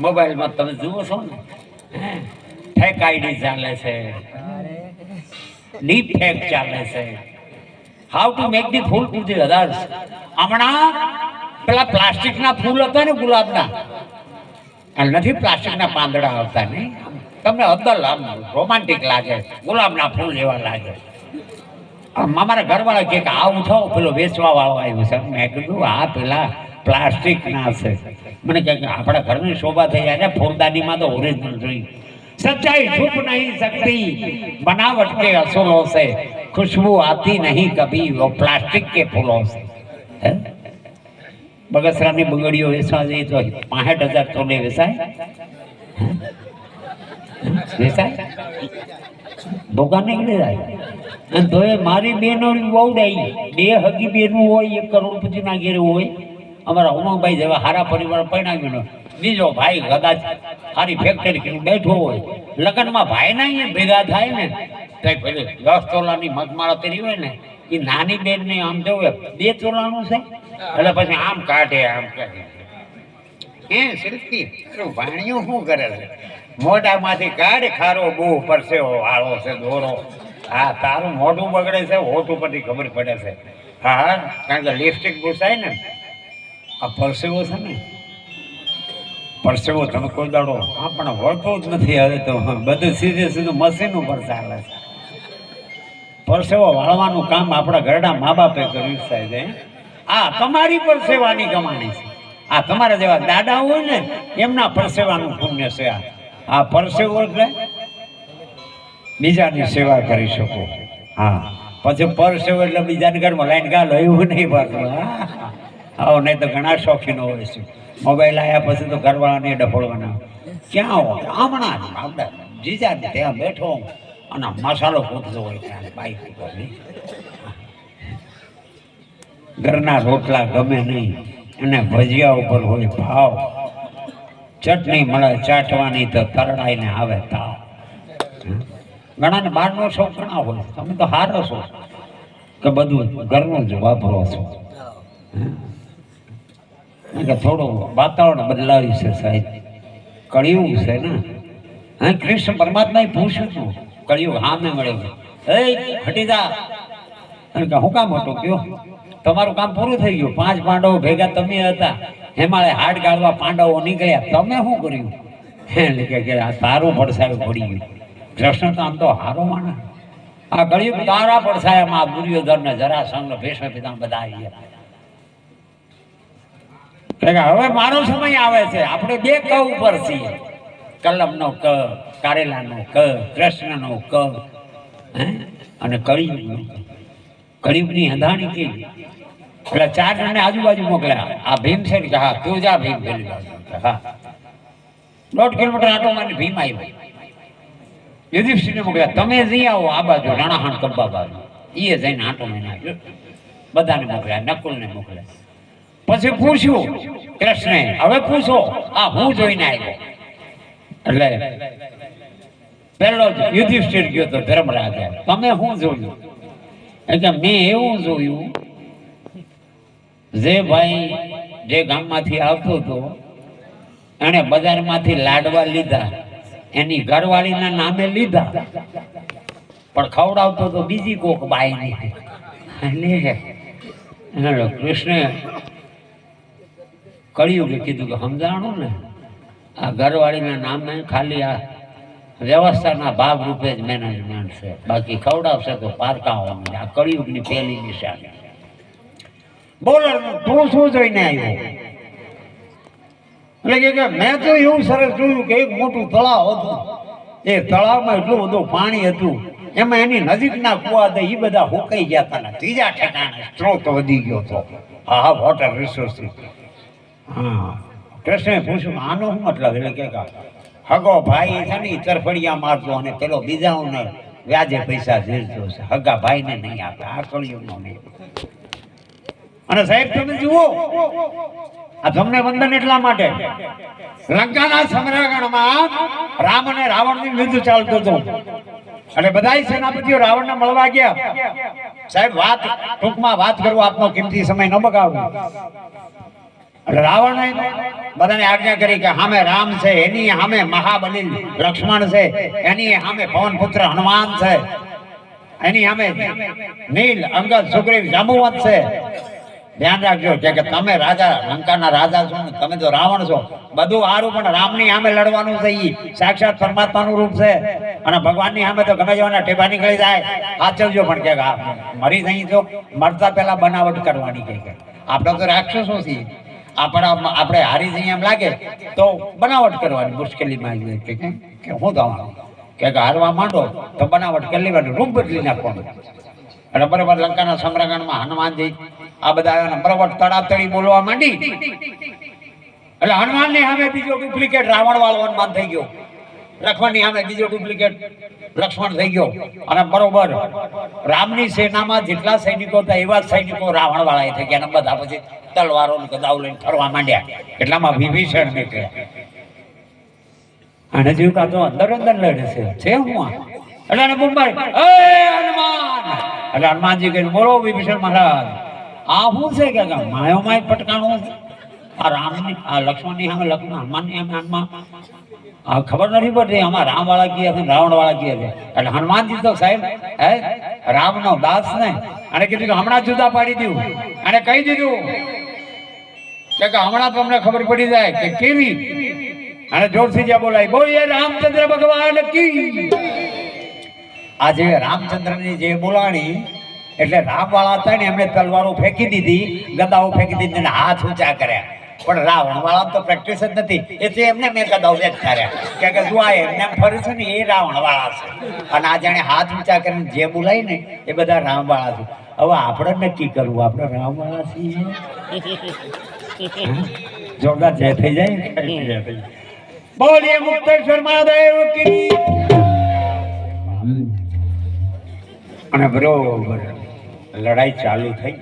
મોબાઈલમાં તમે જુઓ છો ને, ફેક આઈડી ચાલે છે, ડીપ ફેક ચાલે છે. How to make the full to the others. હમણાં પેલા પ્લાસ્ટિકના ફૂલ હતા ને ગુલાબના, નથી પ્લાસ્ટિકના પાંદડા આવતા ને, તમને અદલ આમ રોમાન્ટિક લાગે, ગુલાબના ફૂલ એવા લાગે. અમારા ઘરવાળા કે આવું થાવ પેલો વેચવા વાળો આવ્યો છે. મેં કીધું આ પેલા પ્લાસ્ટિક ના છે. મને કહે કે આપણા ઘરની શોભા થઈ જાય ને, ફૂલદાનીમાં તો ઓરિજિનલ જોઈએ. सच्चाई छुप नहीं सकती, बनावट के असुरों से खुशबू आती नहीं कभी वो प्लास्टिक के फूलों से. બગસરાની બંગડીઓ વેચવા જઈએ તો 65,000 તોલે વેચાય. વેચાય ભોગા નીકળી જાય. અને તો એ મારી બેનો વહુડાઈ, બે હગી બેનું હોય, 1 કરોડપતિના ઘેરે હોય. અમારા ઉમંગભાઈ જેવા હારા પરિવાર પરણાવ્યો, બીજો ભાઈ કદાચ સારી ફેક્ટરી કરીને બેઠો હોય, લગ્નમાં ભાઈ ના અહીંયા ભેગા થાય ને, તો પેલી 10 તોલાની મગમાળા પહેરી હોય ને, એ નાની બેન ને આમ જવું 2 તોલાનું છે, એટલે પછી આમ કાઢે આમ કાઢે. સિલ્કી ભાણિયું શું કરે છે? મોઢામાંથી કાઢ, ખારો બહુ પરસેવો વાળો છે દોરો. હા, તારું મોઢું બગડે છે, હોઠ ઉપરથી ખબર પડે છે. હા, કારણ કે લિપસ્ટિક ઘૂસાય ને, આ પરસેવો છે ને, પરસેવો તમે કોઈ દાડો પણ વળતો જ નથી. હવે તો બધું સીધે સીધું મશીન ઉપર ચાલે છે. પરસેવો વાળવાનું કામ આપણા ઘરડા મા બાપે કર્યું સાહેબ. આ તમારી પરસેવાની કમાણી છે. આ તમારા જેવા દાદા હોય ને, એમના પરસેવાનું પુણ્ય છે. આ પરસેવો એટલે બીજાની સેવા કરી શકો. હા, પછી પરસેવો એટલે બીજાને ઘરમાં લાઈન ગાલો એવું નહીં પાછું. આવો નહીં તો ઘણા શોખીનો હોય છે. મોબાઈલ આવ્યા પછી તો ઘરવાળાને ડફોળવાના. ક્યાં હોય? હમણાં આપણે જીજાને ત્યાં બેઠો અને મસાલો પૂછતો હોય ત્યાં બાઈક ઉપર. ઘરના રોટલા ગમે નહીં, અને ભજીયા ઉપર હોય ભાવ. ચટણી મળે ચાટવાની તો તરડાઈને આવે તાવ. ઘણાને બહારનો શોખ ઘણા હોય. તમે તો હારો છો કે બધું ઘરનું જ વાપરો છો. કે થોડું વાતાવરણ બદલાવ્યું છે સાહેબ, કળિયુગ છે ને. હા, કૃષ્ણ પરમાત્માએ પૂછ્યું હતું, કળિયુગ સામે મળ્યું, એ હટી જા. હું કામ હતો કયો? તમારું કામ પૂરું થઈ ગયું. 5 પાંડવો ભેગા તમે હતા, હેમાળે હાડ ગાળવા પાંડવો નીકળ્યા, તમે શું કર્યું? એટલે કે આ તારું પડસાયું પડી ગયું. કૃષ્ણ તો આમ તો હારો માણસ. આ કળિયુગ તારા પડસાયામાં દુર્યોધન ને જરાસંઘ ભીષ્મ પિતામહ બધા આવી ગયા. હવે મારો સમય આવે છે. આપણે 2 ક ઉપર છીએ, કલમનો ક, કારેલાનો ક, કૃષ્ણનો ક, અને કળિયુગ. કળિયુગની અંધાણી કેવી. એટલે 4 જણને આજુબાજુ મોકલ્યા. આ ભીમ છે કે હા તું જા ભીમ પેલી બાજુ. હા, 1.5 કિલોમીટર આટો મારી ભીમ આવ્યો. યુધિષ્ઠિરને મોકલ્યા, તમે જઈ આવો આ બાજુ રણાહણ કંબા બાજુ. એ જઈને આટો મહિના આવ્યો. બધાને મોકલ્યા, નકુલને મોકલ્યા. પછી પૂછ્યું કૃષ્ણે, હવે પૂછો આ હું જોઈને આવ્યો. એટલે પેલો યુધિષ્ઠિર ગયો તો ધર્મરાજા, તમે શું જોયું? એટલે મેં એવું જોયું, જે ભાઈ જે ગામમાંથી આવતો હતો એને બજારમાંથી લાડવા લીધા, એની ઘરવાળીના નામે લીધા, પણ ખવડાવતો તો બીજી કોક બાઈ ને. કૃષ્ણે કળિયુગે કીધું કે સમજાણું ને, આ ઘરવાળીના નામે ખાલી આ વ્યવસ્થાના ભાગ રૂપે જ મેનેજમેન્ટ છે, બાકી ખવડાવશે તો પારકાઓ. આ કળિયુગની પહેલી નિશાની. બોલો તું શું જોઈને આવ્યો? એટલે કે મેં તો એવું સરસ જોયું કે એક મોટું તળાવ હતું. એ તળાવમાં એટલું બધું પાણી હતું, એમાં એની નજીકના કુવા હતા એ બધા હુકાઈ ગયા હતા. ત્રીજા ઠેકાણે સ્ત્રોત વધી ગયો હતો. હા, વોટર રિસોર્સ. હા, કૃષ્ણે પૂછ્યું આનો શું મતલબ? એટલે કે હગો ભાઈ છે ને તરફડિયા મારતો અને પેલો બીજાઓને વ્યાજે પૈસા ઝીરતો છે, હગા ભાઈને નહીં આપે. આ કળિયુગનો નહીં. અને સાહેબ તમે જુઓ, આ તમને વંદન એટલા માટે, લંકાના સમરાગણમાં રામ અને રાવણનું યુદ્ધ ચાલતું હતું. અને બધા સેનાપતિઓ રાવણને મળવા ગયા. સાહેબ વાત ટૂંકમાં વાત કરું, આપનો કિંમતી સમય ન બગાડો. એટલે રાવણે બધાને આજ્ઞા કરી કે સામે રામ છે, એની સામે મહાબલી લક્ષ્મણ છે, એની સામે પવન પુત્ર હનુમાન છે, એની સામે નીલ અંગદ સુગ્રીવ જાંબુવંત છે. ધ્યાન રાખજો કે તમે રાજા લંકાના રાજા છો ને, તમે તો રાવણ છો. બધું સારું, પણ રામની સામે લડવાનું છે. ઈ સાક્ષાત પરમાત્માનું રૂપ છે, અને ભગવાનની સામે તો ગમે જવાના ટેબા નીકળી જાય. સાચવજો, પણ કે મરી જઈ તો મરતા પહેલા બનાવટ કરવાની કે આપણે તો રાક્ષસો છીએ. આપણે હારી જઈએ એમ લાગે તો બનાવટ કરવાની મુશ્કેલીમાં કે હું થવાનું કે હારવા માંડો તો બનાવટ કરી લેવાની, રૂપ બદલી નાખવાનું. એટલે બરોબર લંકાના સમરાંગણમાં હનુમાનજી આ બધા બરોબર તડાતડી બોલવા માંડી. એટલે હનુમાનની સામે બીજો ડુપ્લિકેટ રાવણ વાળો હનુમાન થઈ ગયો, લક્ષ્મણની સામે બીજો ડુપ્લિકેટ લક્ષ્મણ થઈ ગયો. અને બરોબર રામની સેનામાં જેટલા સૈનિકો હતા એવા સૈનિકો રાવણ વાળા થઈ ગયા. બધા પછી તલવારો ગદાઓ લઈને ફરવા માંડ્યા. એટલામાં વિભીષણ નીકળ્યા. અને જીવતા તો અંદર અંદર લડે છે હું એટલે મુંબઈ હનુમાન. એટલે હનુમાનજી કહીને બોલો વિભીષણ મહારાજ, આ શું છે કે માયો માય પટકાણું છે? આ રામની આ લક્ષ્મણની સામે લક્ષ્મણ, હનુમાનની સામે હનુમાન. આ ખબર નથી પડતી આમાં રામ વાળા ગયા છે રાવણ વાળા ગયા છે. એટલે હનુમાનજી તો સાહેબ રામનો દાસ ને, અને કીધું કે હમણાં જુદા પાડી દીધું, અને કહી દીધું કે હમણાં તમને ખબર પડી જાય કે કેવી. અને જોરથી જ્યાં બોલાય બોલીએ રામચંદ્ર ભગવાન કી. આજે રામચંદ્રની જે બોલાણી એટલે રામ વાળા હતા ને એમણે તલવારો ફેંકી દીધી, ગદાઓ ફેંકી દીધી અને હાથ ઊંચા કર્યા. પણ રાવણ વાળા તો પ્રેક્ટિસ જ નથી, એટલે એમને મેં ગદાઓ વેચ કર્યા કે જો આ એમને ફરે છે ને એ રાવણ વાળા છે. અને આ જાણે હાથ ઊંચા કરીને જે બોલાય ને એ બધા રામ વાળા છે. હવે આપણે નક્કી કરવું આપણે રામ વાળા છીએ. જોરદાર જય થઈ જાય. બોલીએ મુક્તેશ્વર મહાદેવ કી. અને બરોબર લડાઈ ચાલુ થઈ.